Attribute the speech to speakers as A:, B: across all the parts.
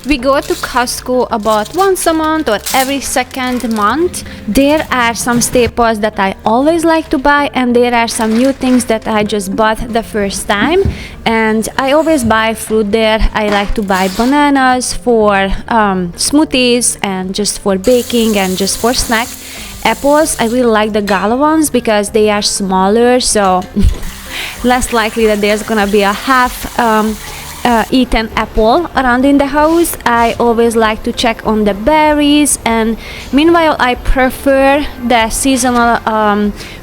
A: We go to Costco about once a month or every second month. There are some staples that I always like to buy, and there are some new things that I just bought the first time. And I always buy fruit there. I like to buy bananas for smoothies and just for baking and just for snack. Apples, I really like the gala ones because they are smaller, so less likely that there's gonna be a half eaten apple around in the house. I always like to check on the berries, and meanwhile I prefer the seasonal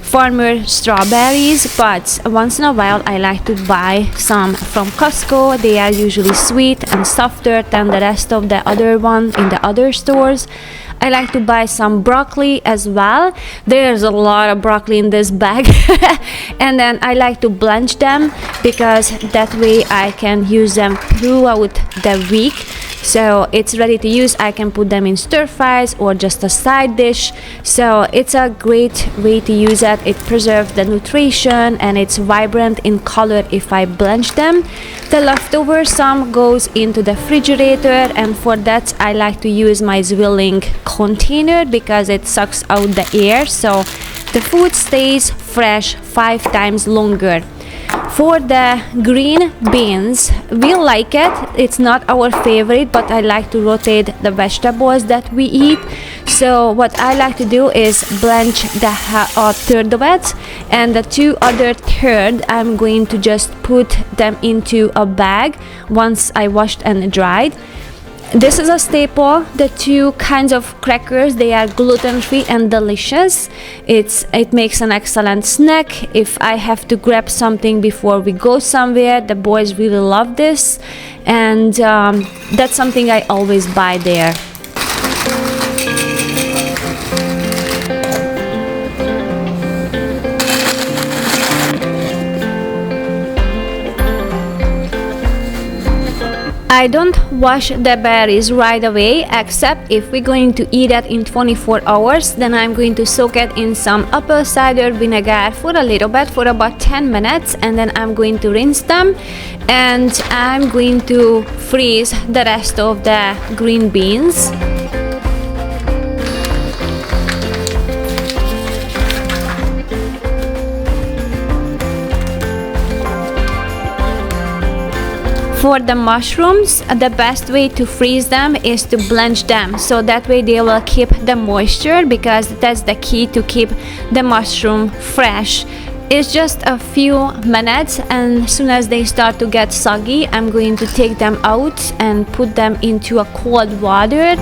A: farmer strawberries, but once in a while I like to buy some from Costco. They are usually sweet and softer than the rest of the other one in the other stores. I like to buy some broccoli as well. There's a lot of broccoli in this bag. And then I like to blanch them because that way I can use them throughout the week. So it's ready to use. I can put them in stir fries or just a side dish. So it's a great way to use it. It preserves the nutrition and it's vibrant in color if I blanch them. The leftover some goes into the refrigerator, and for that I like to use my Zwilling container because it sucks out the air, so the food stays fresh 5 times longer. For the green beans, we like it. It's not our favorite, but I like to rotate the vegetables that we eat. So what I like to do is blanch the third of it, and the 2 other third I'm going to just put them into a bag once I washed and dried. This is a staple. The 2 kinds of crackers, they are gluten-free and delicious. It makes an excellent snack. If I have to grab something before we go somewhere, the boys really love this, and that's something I always buy there. I don't wash the berries right away, except if we're going to eat it in 24 hours, then I'm going to soak it in some apple cider vinegar for a little bit, for about 10 minutes, and then I'm going to rinse them, and I'm going to freeze the rest of the green beans. For the mushrooms, the best way to freeze them is to blanch them, so that way they will keep the moisture, because that's the key to keep the mushroom fresh. It's just a few minutes, and as soon as they start to get soggy, I'm going to take them out and put them into a cold water.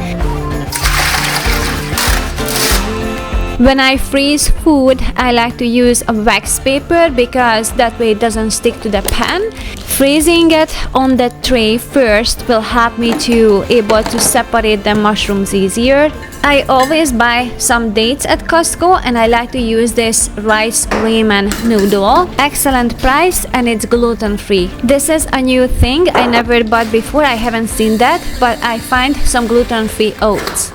A: When I freeze food, I like to use a wax paper because that way it doesn't stick to the pan. Freezing it on the tray first will help me to able to separate the mushrooms easier. I always buy some dates at Costco, and I like to use this rice ramen noodle. Excellent price, and it's gluten-free. This is a new thing I never bought before. I haven't seen that, but I find some gluten-free oats.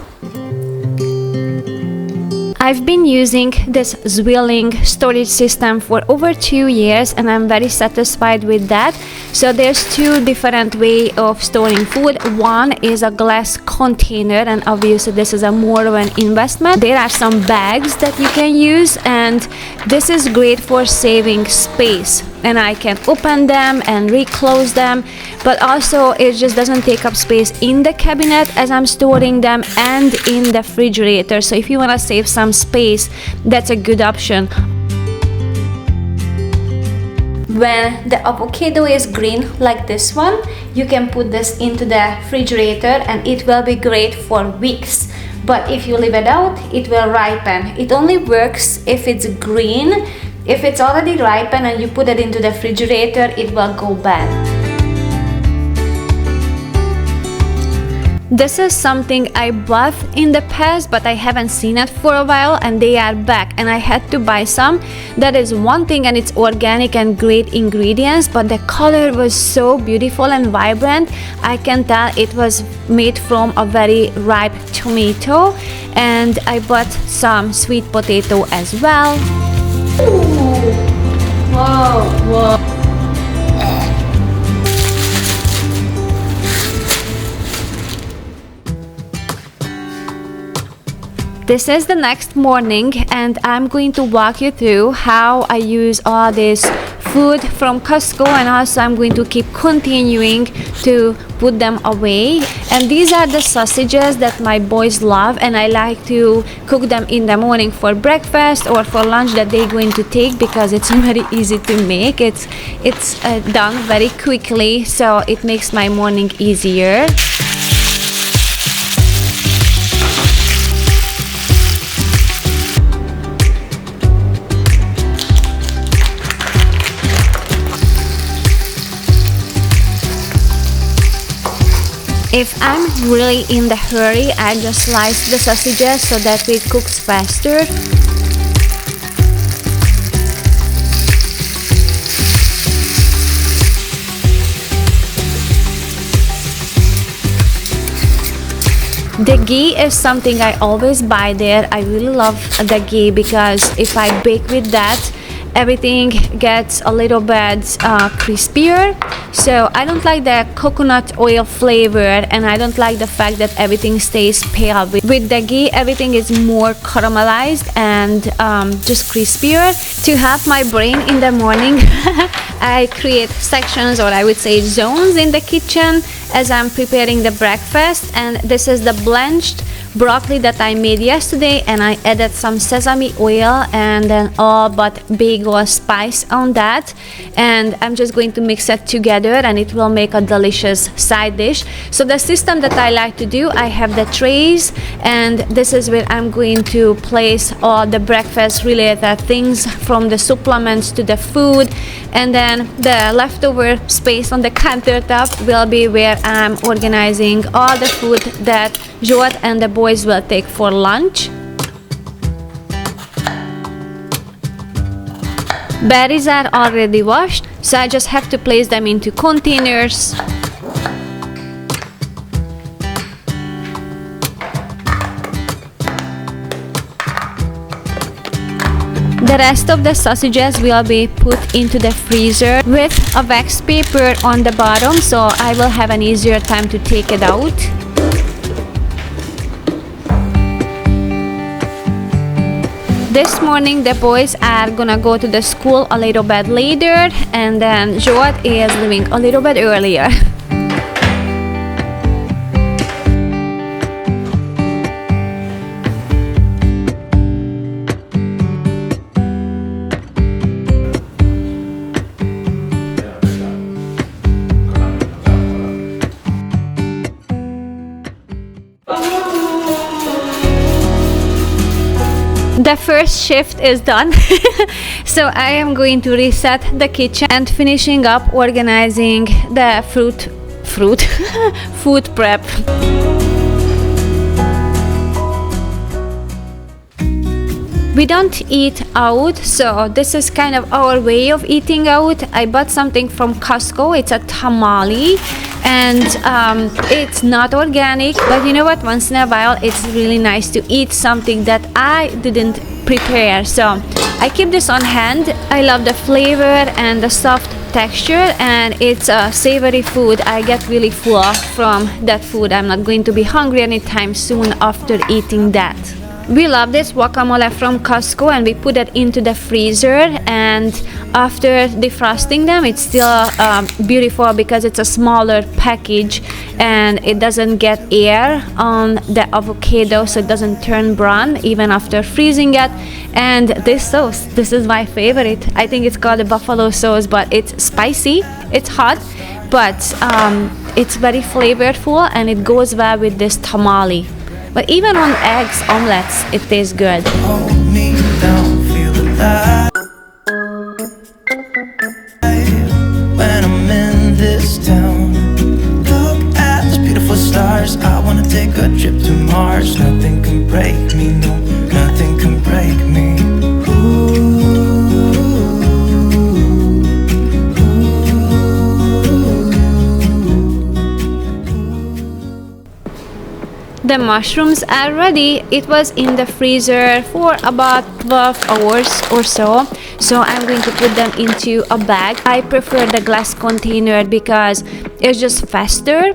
A: I've been using this Zwilling storage system for over 2 years, and I'm very satisfied with that. So there's 2 different ways of storing food. One is a glass container, and obviously this is a more of an investment. There are some bags that you can use, and this is great for saving space, and I can open them and reclose them, but also it just doesn't take up space in the cabinet as I'm storing them and in the refrigerator. So if you want to save some space, that's a good option. When the avocado is green like this one, you can put this into the refrigerator and it will be great for weeks. But if you leave it out, it will ripen. It only works if it's green. If it's already ripened and you put it into the refrigerator, it will go bad. This is something I bought in the past, but I haven't seen it for a while, and they are back, and I had to buy some. That is one thing, and it's organic and great ingredients, but the color was so beautiful and vibrant. I can tell it was made from a very ripe tomato, and I bought some sweet potato as well. Ooh. Whoa, whoa. This is the next morning, and I'm going to walk you through how I use all this food from Costco, and also I'm going to keep continuing to put them away. And these are the sausages that my boys love, and I like to cook them in the morning for breakfast or for lunch that they're going to take, because it's very easy to make. It's done very quickly, so it makes my morning easier. If I'm really in the hurry, I just slice the sausages so that it cooks faster. The ghee is something I always buy there. I really love the ghee because if I bake with that, everything gets a little bit crispier. So I don't like the coconut oil flavor, and I don't like the fact that everything stays pale. With the ghee, everything is more caramelized and just crispier. To have my brain in the morning, I create sections, or I would say zones, in the kitchen as I'm preparing the breakfast. And this is the blanched broccoli that I made yesterday, and I added some sesame oil and then all but bagel spice on that, and I'm just going to mix it together, and it will make a delicious side dish. So the system that I like to do, I have the trays, and this is where I'm going to place all the breakfast related things, from the supplements to the food, and then the leftover space on the countertop will be where I'm organizing all the food that Joat and the boys will take for lunch. Berries are already washed, so I just have to place them into containers. The rest of the sausages will be put into the freezer with a wax paper on the bottom, so I will have an easier time to take it out. This morning the boys are gonna go to the school a little bit later, and then Joat is leaving a little bit earlier. The first shift is done. So I am going to reset the kitchen and finishing up organizing the food prep. We don't eat out, so this is kind of our way of eating out. I bought something from Costco. It's a tamale, and it's not organic, but you know what, once in a while it's really nice to eat something that I didn't prepare. So I keep this on hand. I love the flavor and the soft texture, and it's a savory food. I get really full from that food. I'm not going to be hungry anytime soon after eating that. We love this guacamole from Costco, and we put it into the freezer, and after defrosting them, it's still beautiful because it's a smaller package and it doesn't get air on the avocado, so it doesn't turn brown even after freezing it. And this sauce, this is my favorite. I think it's called the buffalo sauce, but it's spicy, it's hot, but it's very flavorful, and it goes well with this tamale. But even on eggs, omelets, it tastes good.
B: Hold me down, feel alive. When I'm in this town, look at those beautiful stars. I wanna take a trip to Mars. Nothing can break me, no, nothing can break me.
A: The mushrooms are ready. It was in the freezer for about 12 hours or so. so I'm going to put them into a bag. I prefer the glass container because it's just faster,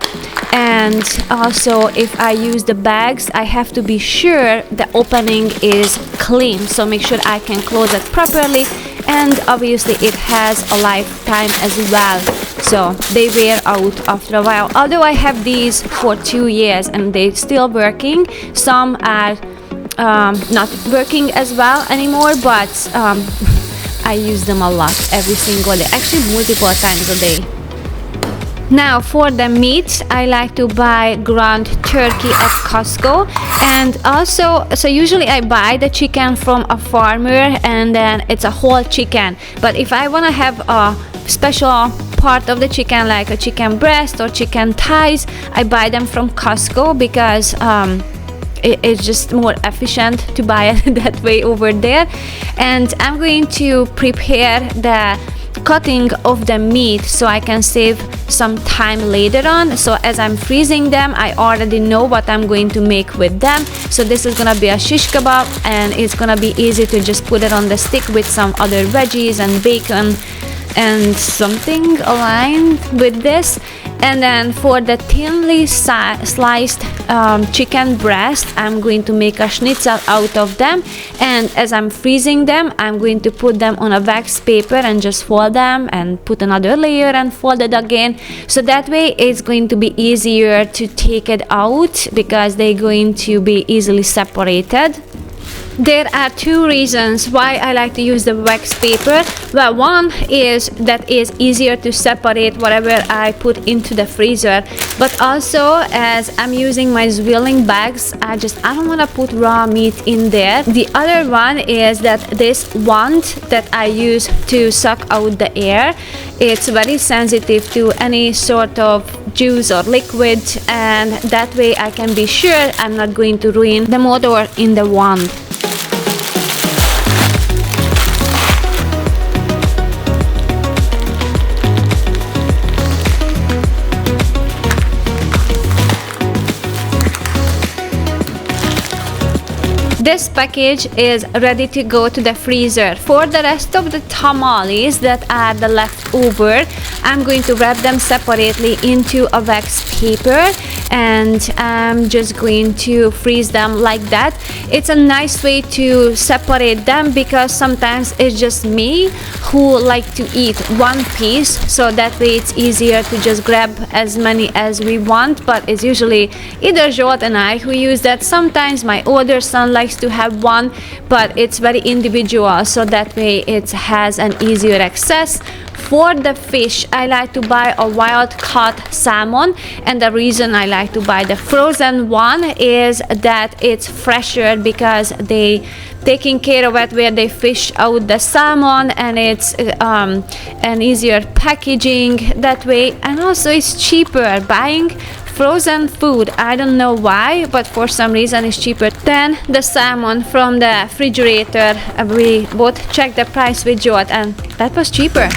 A: and also if I use the bags, I have to be sure the opening is clean, so make sure I can close it properly, and obviously it has a lifetime as well, so they wear out after a while. Although I have these for 2 years and they're still working, some are not working as well anymore, but I use them a lot every single day, actually multiple times a day. Now for the meat, I like to buy ground turkey at Costco, and also, so usually I buy the chicken from a farmer and then it's a whole chicken, but if I want to have a special part of the chicken like a chicken breast or chicken thighs, I buy them from Costco because it's just more efficient to buy it that way over there. And I'm going to prepare the cutting of the meat so I can save some time later on. So as I'm freezing them, I already know what I'm going to make with them. So this is gonna be a shish kebab, and it's gonna be easy to just put it on the stick with some other veggies and bacon and something aligned with this. And then for the thinly sliced chicken breast, I'm going to make a schnitzel out of them, and as I'm freezing them, I'm going to put them on a wax paper and just fold them and put another layer and fold it again, so that way it's going to be easier to take it out because they're going to be easily separated. There are two reasons why I like to use the wax paper. Well, one is that it's easier to separate whatever I put into the freezer, but also as I'm using my Zwilling bags, I don't want to put raw meat in there. The other one is that this wand that I use to suck out the air, it's very sensitive to any sort of juice or liquid, and that way I can be sure I'm not going to ruin the motor in the wand. This package is ready to go to the freezer. For the rest of the tamales that are the leftover, I'm going to wrap them separately into a wax paper, and I'm just going to freeze them like that. It's a nice way to separate them because sometimes it's just me who like to eat one piece, so that way it's easier to just grab as many as we want, but it's usually either Jot and I who use that. Sometimes my older son likes to have one, but it's very individual, so that way it has an easier access. For the fish, I like to buy a wild caught salmon, and the reason I like to buy the frozen one is that it's fresher because they taking care of it where they fish out the salmon, and it's an easier packaging that way, and also it's cheaper. Buying frozen food, I don't know why, but for some reason it's cheaper than the salmon from the refrigerator. We both checked the price with Jot, and that was cheaper.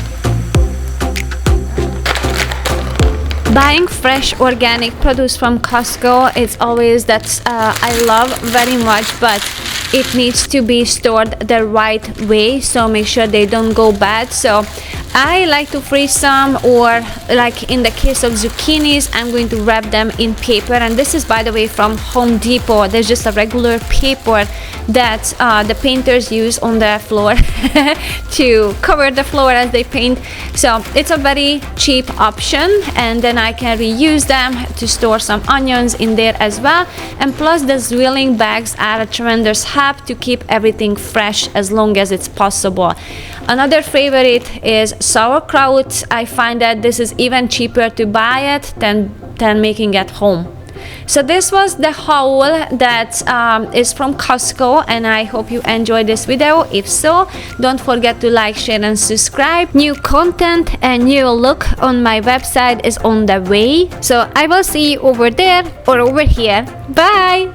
A: Buying fresh organic produce from Costco, it's always that I love very much, but it needs to be stored the right way, so make sure they don't go bad. So I like to freeze some, or like in the case of zucchinis, I'm going to wrap them in paper, and this is, by the way, from Home Depot. There's just a regular paper that the painters use on the floor to cover the floor as they paint. So it's a very cheap option, and then I can reuse them to store some onions in there as well. And plus, the Zwilling bags are a tremendous help to keep everything fresh as long as it's possible. Another favorite is sauerkraut. I find that this is even cheaper to buy it than making at home. So this was the haul that is from Costco, and I hope you enjoyed this video. If so, don't forget to like, share and subscribe. New content and new look on my website is on the way, so I will see you over there or over here. Bye.